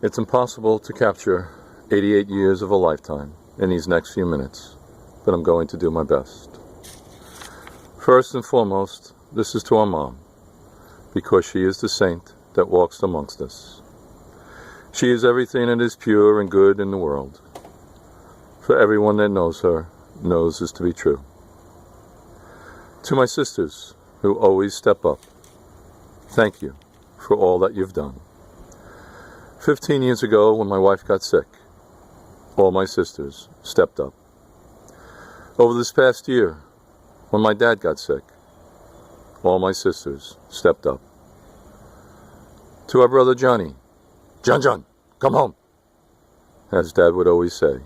It's impossible to capture 88 years of a lifetime in these next few minutes, but I'm going to do my best. First and foremost, this is to our mom, because she is the saint that walks amongst us. She is everything that is pure and good in the world. For everyone that knows her knows this to be true. To my sisters, who always step up, thank you for all that you've done. 15 years ago, when my wife got sick, all my sisters stepped up. Over this past year, when my dad got sick, all my sisters stepped up. To our brother Johnny, John, come home, as Dad would always say.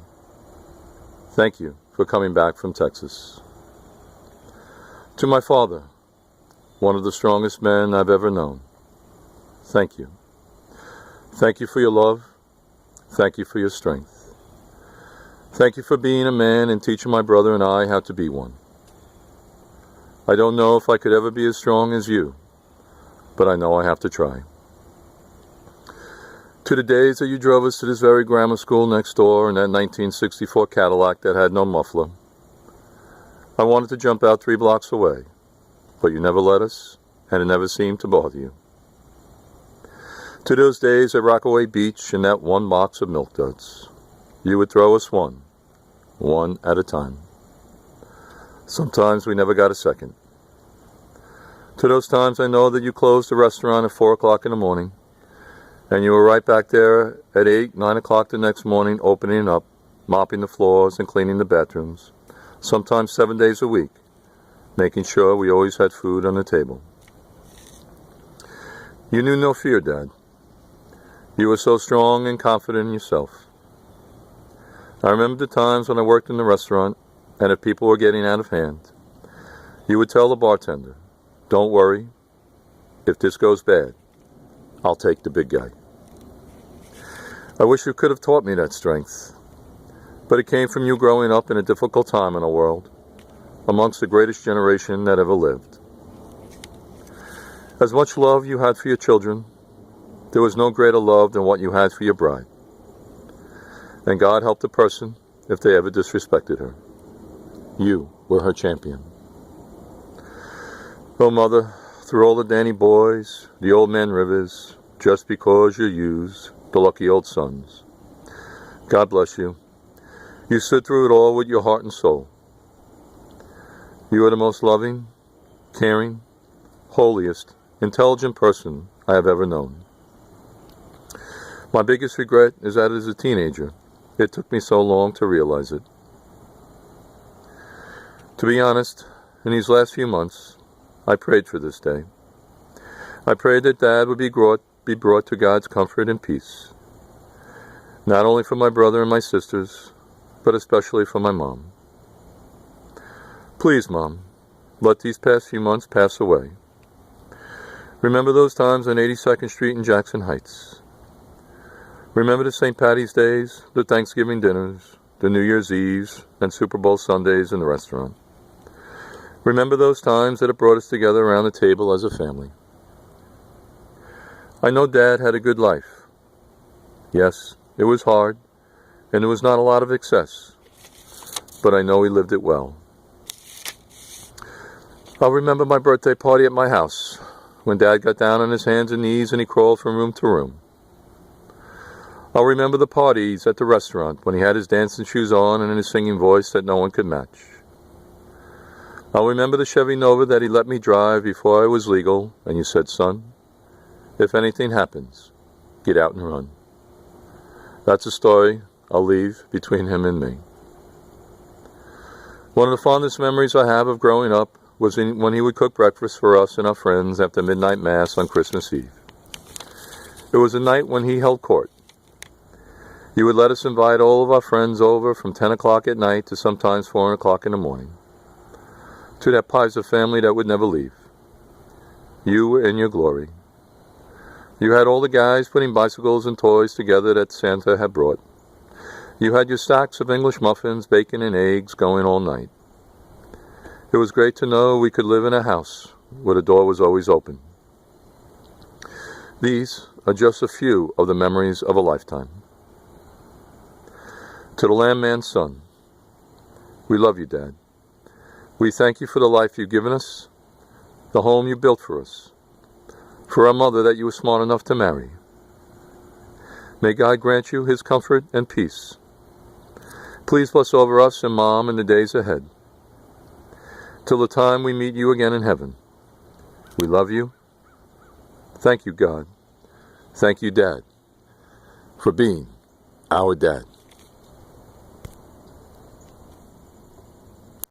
Thank you for coming back from Texas. To my father, one of the strongest men I've ever known, thank you. Thank you for your love. Thank you for your strength. Thank you for being a man and teaching my brother and I how to be one. I don't know if I could ever be as strong as you, but I know I have to try. To the days that you drove us to this very grammar school next door in that 1964 Cadillac that had no muffler, I wanted to jump out 3 blocks away, but you never let us, and it never seemed to bother you. To those days at Rockaway Beach and that 1 box of Milk Duds, you would throw us one at a time. Sometimes we never got a second. To those times I know that you closed the restaurant at 4 o'clock in the morning, and you were right back there at 8, 9 o'clock the next morning, opening up, mopping the floors and cleaning the bathrooms, sometimes 7 days a week, making sure we always had food on the table. You knew no fear, Dad. You were so strong and confident in yourself. I remember the times when I worked in the restaurant, and if people were getting out of hand, you would tell the bartender, "Don't worry, if this goes bad, I'll take the big guy." I wish you could have taught me that strength, but it came from you growing up in a difficult time in our world, amongst the greatest generation that ever lived. As much love you had for your children, there was no greater love than what you had for your bride. And God help the person if they ever disrespected her. You were her champion. Oh, Mother, through all the Danny boys, the old man Rivers, just because you used the lucky old sons. God bless you. You stood through it all with your heart and soul. You are the most loving, caring, holiest, intelligent person I have ever known. My biggest regret is that as a teenager, it took me so long to realize it. To be honest, in these last few months, I prayed for this day. I prayed that Dad would be brought to God's comfort and peace, not only for my brother and my sisters, but especially for my mom. Please, Mom, let these past few months pass away. Remember those times on 82nd Street in Jackson Heights. Remember the St. Patty's Days, the Thanksgiving dinners, the New Year's Eves, and Super Bowl Sundays in the restaurant. Remember those times that it brought us together around the table as a family. I know Dad had a good life. Yes, it was hard, and there was not a lot of excess, but I know he lived it well. I'll remember my birthday party at my house, when Dad got down on his hands and knees and he crawled from room to room. I'll remember the parties at the restaurant when he had his dancing shoes on and his singing voice that no one could match. I'll remember the Chevy Nova that he let me drive before I was legal, and you said, "Son, if anything happens, get out and run." That's a story I'll leave between him and me. One of the fondest memories I have of growing up was when he would cook breakfast for us and our friends after midnight mass on Christmas Eve. It was a night when he held court. He would let us invite all of our friends over from 10 o'clock at night to sometimes 4 o'clock in the morning, to that Pizer family that would never leave. You were in your glory. You had all the guys putting bicycles and toys together that Santa had brought. You had your stacks of English muffins, bacon, and eggs going all night. It was great to know we could live in a house where the door was always open. These are just a few of the memories of a lifetime. To the landman's son, we love you, Dad. We thank you for the life you've given us, the home you built for us, for our mother that you were smart enough to marry. May God grant you his comfort and peace. Please bless over us and Mom in the days ahead. Till the time we meet you again in heaven, we love you. Thank you, God. Thank you, Dad, for being our dad.